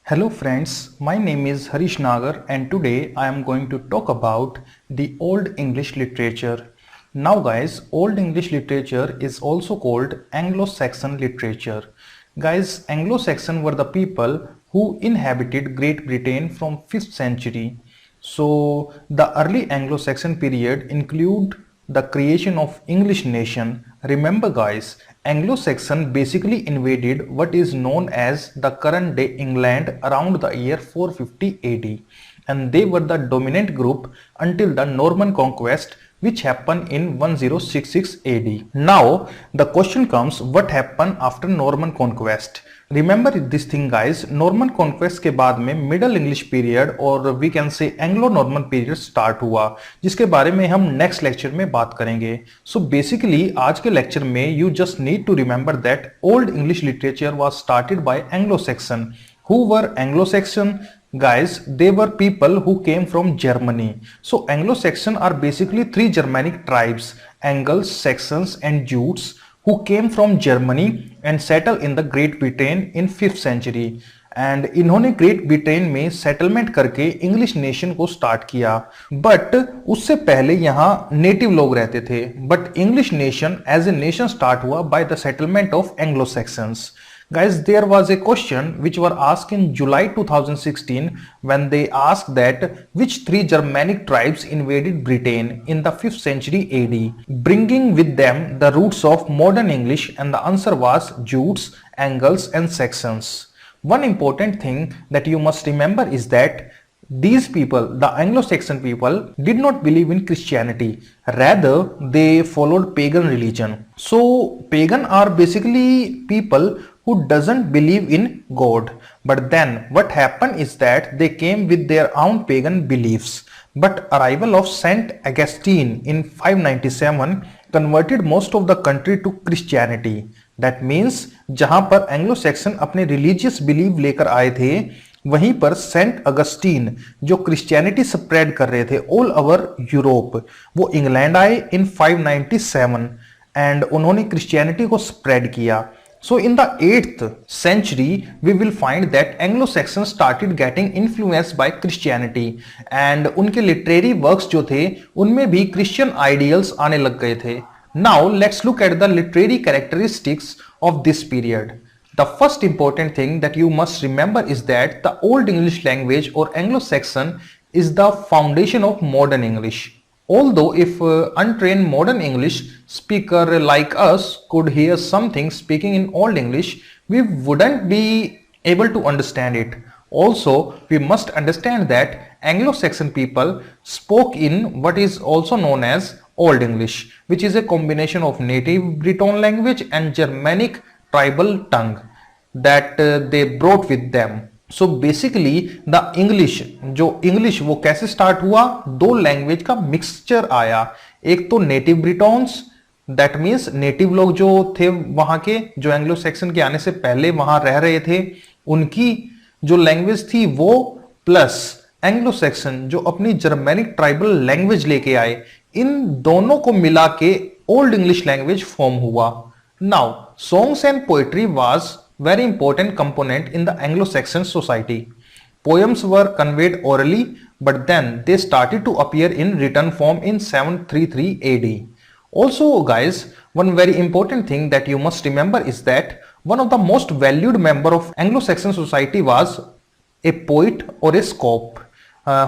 Hello friends, my name is Harish Nagar and today I am going to talk about the Old English literature. Now guys, Old English literature is also called Anglo-Saxon literature. Guys, Anglo-Saxon were the people who inhabited Great Britain from 5th century. So the early Anglo-Saxon period include the creation of English nation. Remember guys, Anglo-Saxon basically invaded what is known as the current day England around the year 450 AD, and they were the dominant group until the Norman conquest which happened in 1066 AD. Now the question comes, what happened after Norman conquest? Remember this thing guys, Norman conquest के बाद में middle English period और we can say Anglo Norman period start हुआ, जिसके बारे में हम next lecture में बात करेंगे. सो बेसिकली आज के लेक्चर में you just need to remember that old English literature was started by Anglo Saxon. Who were Anglo-Saxon? Guys, they were people who came from Germany. So Anglo-Saxon are basically three Germanic tribes, Angles, Saxons and Jutes, who came from Germany and settled in the Great Britain in 5th century. And इन्होंने Great Britain में settlement करके English nation को start किया. But उससे पहले यहाँ native लोग रहते थे. But English nation as a nation start हुआ by the settlement of Anglo Saxons. Guys, there was a question which were asked in July 2016 when they asked that which three Germanic tribes invaded Britain in the 5th century AD, bringing with them the roots of modern English, and the answer was Jutes, Angles and Saxons. One important thing that you must remember is that these people, the Anglo-Saxon people, did not believe in Christianity. Rather, they followed pagan religion. So, pagan are basically people who doesn't believe in God. But then what happened is that they came with their own pagan beliefs. But arrival of Saint Augustine in 597 converted most of the country to Christianity. That means जहां पर Anglo-Saxon अपने religious belief लेकर आए थे, वहीं पर Saint Augustine जो Christianity spread कर रहे थे ऑल ओवर यूरोप, वो इंग्लैंड आए इन 597 एंड उन्होंने क्रिश्चियनिटी को स्प्रेड किया. So in the 8th century, we will find that Anglo-Saxons started getting influenced by Christianity and उनके literary works जो थे उनमें भी Christian ideals आने लग गए थे. Now let's look at the literary characteristics of this period. The first important thing that you must remember is that the Old English language or Anglo-Saxon is the foundation of modern English. Although if untrained modern English speaker like us could hear something speaking in Old English, we wouldn't be able to understand it. Also, we must understand that Anglo-Saxon people spoke in what is also known as Old English, which is a combination of native Breton language and Germanic tribal tongue that they brought with them. So basically the English, जो English वो कैसे start हुआ, दो language का mixture आया. एक तो native ब्रिटॉन्स, that means native लोग जो थे वहां के, जो एंग्लो सैक्सन के आने से पहले वहां रह रहे थे, उनकी जो लैंग्वेज थी वो, प्लस एंग्लो सैक्सन जो अपनी जर्मेनिक ट्राइबल लैंग्वेज लेके आए, इन दोनों को मिला के ओल्ड इंग्लिश लैंग्वेज फॉर्म हुआ. Now songs and poetry was very important component in the Anglo-Saxon society. Poems were conveyed orally, but then they started to appear in written form in 733 AD. Also guys, one very important thing that you must remember is that one of the most valued member of Anglo-Saxon society was a poet or a scop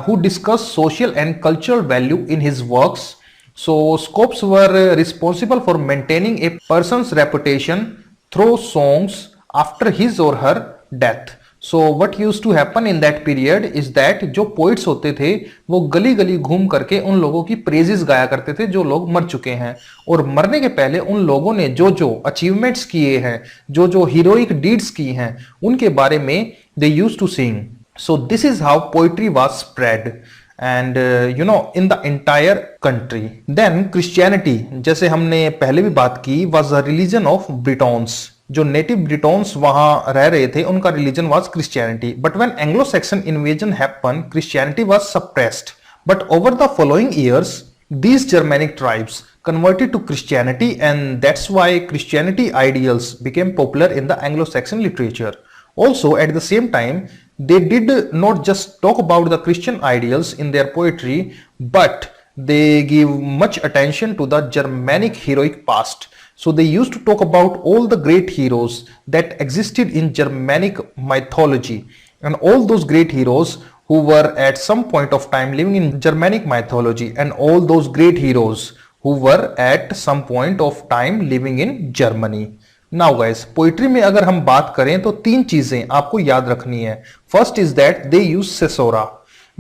who discussed social and cultural value in his works. So scops were responsible for maintaining a person's reputation through songs after his or her death. So what used to happen in that period is that जो poets होते थे वो गली गली घूम करके उन लोगों की प्रेजेस गाया करते थे जो लोग मर चुके हैं, और मरने के पहले उन लोगों ने जो जो अचीवमेंट्स किए हैं, जो जो हीरोइक डीड्स की हैं, उनके बारे में they used to sing. So this is how poetry was spread and in the entire country. Then Christianity, जैसे हमने पहले भी बात की, was a religion of Britons. जो नेटिव ब्रिटॉन्स वहां रह रहे थे उनका religion was Christianity. But when Anglo Saxon invasion happen, Christianity was suppressed. But over the following years these Germanic tribes converted to Christianity, and that's why Christianity ideals became popular in the Anglo-Saxon literature. Also at the same time, they did not just talk about the Christian ideals in their poetry, but they give much attention to the Germanic heroic past. So they used to talk about all the great heroes that existed in Germanic mythology, and all those great heroes who were at some point of time living in Germanic mythology, and all those great heroes who were at some point of time living in Germany. Now guys, poetry में अगर हम बात करें तो तीन चीजें आपको याद रखनी है. First is that they use caesura.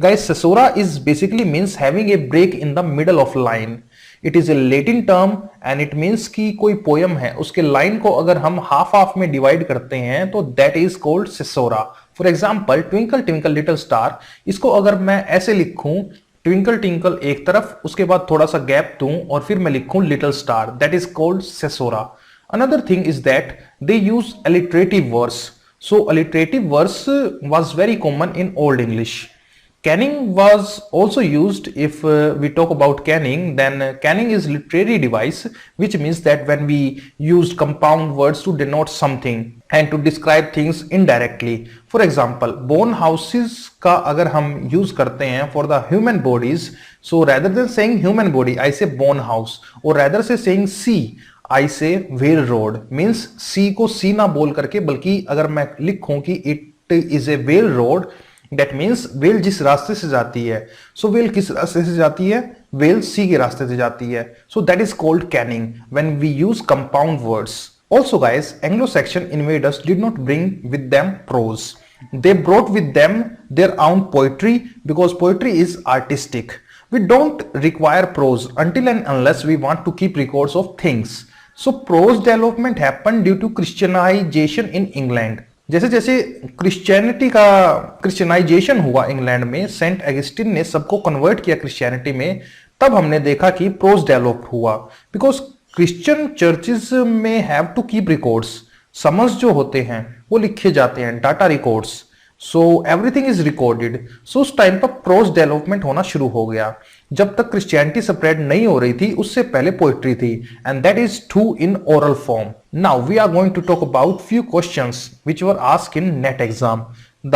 Guys, caesura is basically means having a break in the middle of line. It is a Latin term and it means कि कोई पोयम है, उसके लाइन को अगर हम हाफ हाफ में divide करते हैं तो that is called caesura. For example, twinkle twinkle little star, इसको अगर मैं ऐसे लिखूं, ट्विंकल ट्विंकल एक तरफ, उसके बाद थोड़ा सा गैप दूं और फिर मैं लिखूं little star, that is called caesura. Another thing is that they use alliterative verse. So alliterative verse was very common in Old English. Canning was also used. If we talk about canning, then canning is literary device, which means that when we use compound words to denote something and to describe things indirectly. For example, bone houses का अगर हम use करते हैं for the human bodies, so rather than saying human body, I say bone house, or rather से saying sea, आई से well road. Means सी को सी ना बोल करके, बल्कि अगर मैं लिखूं कि it is A well road, that means well जिस रास्ते से जाती है. सो वेल किस रास्ते से जाती है? वेल सी के रास्ते से जाती है. So that is called kenning when we use compound words. Also guys, Anglo Saxon invaders did not bring with them prose. They brought with them their own poetry because poetry is artistic. We don't require prose until and unless we want to keep records of things. So prose development happened due to Christianization in England. जैसे जैसे Christianity का क्रिश्चियनाइजेशन हुआ England में, Saint Augustine ने सबको convert किया Christianity में, तब हमने देखा कि प्रोज डेवलप हुआ. बिकॉज क्रिश्चियन चर्चेज में have to keep records. Sermons जो होते हैं वो लिखे जाते हैं, data records. So everything is recorded. So उस टाइम पर प्रोज डेवलपमेंट होना शुरू हो गया. जब तक क्रिश्चियनिटी स्प्रेड नहीं हो रही थी, उससे पहले पोइट्री थी, and that is true in oral form. Now we are going to talk about few questions which were asked in NET exam.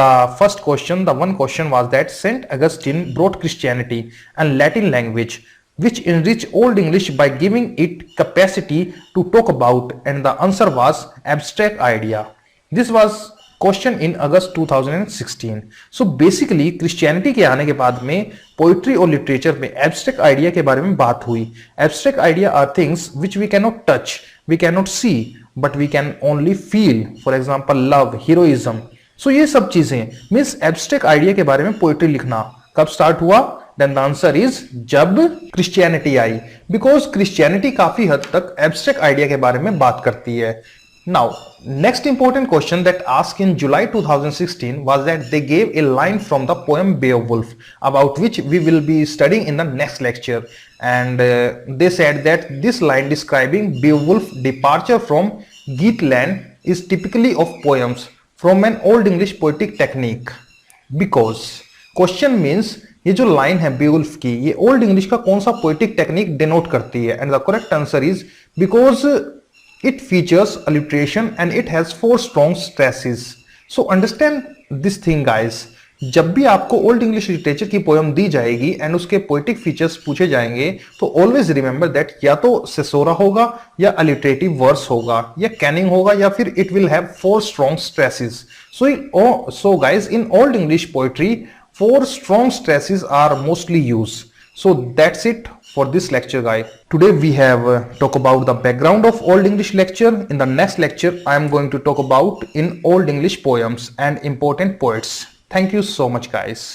The first question, the one question was that Saint Augustine brought Christianity and Latin language, which enrich Old English by giving it capacity to talk about, and the answer was abstract idea. This was question in August 2016. So basically Christianity के आने के बाद में poetry और literature में abstract idea के बारे में बात हुई. Abstract idea are things which we can not touch, we can not see, but we can only feel. For example love, heroism. So ये सब चीजें मीन्स एब्स्ट्रैक्ट आइडिया के बारे में पोइट्री लिखना कब स्टार्ट हुआ? देन द आंसर इज जब क्रिश्चियनिटी आई, बिकॉज क्रिश्चियनिटी काफी हद तक एब्स्ट्रैक्ट आइडिया के बारे में बात करती है. Now, next important question that asked in July 2016 was that they gave a line from the poem Beowulf, about which we will be studying in the next lecture. And they said that this line describing Beowulf's departure from Geatland is typically of poems from an Old English poetic technique. Because question means ये जो line है Beowulf की, ये old English का कौन सा poetic technique denote करती है? And the correct answer is because it features alliteration and it has 4 strong stresses. So understand this thing guys. जब भी आपको ओल्ड इंग्लिश लिटरेचर की पोएम दी जाएगी एंड उसके पोएटिक फीचर्स पूछे जाएंगे, तो ऑलवेज रिमेंबर दैट या तो सेसोरा होगा या अलिटरेटिव वर्स होगा या कैनिंग होगा या फिर it will have 4 strong stresses. So guys, in old English poetry 4 strong stresses are mostly used. So that's it for this lecture guys. Today we have talked about the background of Old English lecture. In the next lecture I am going to talk about in Old English poems and important poets. Thank you so much guys.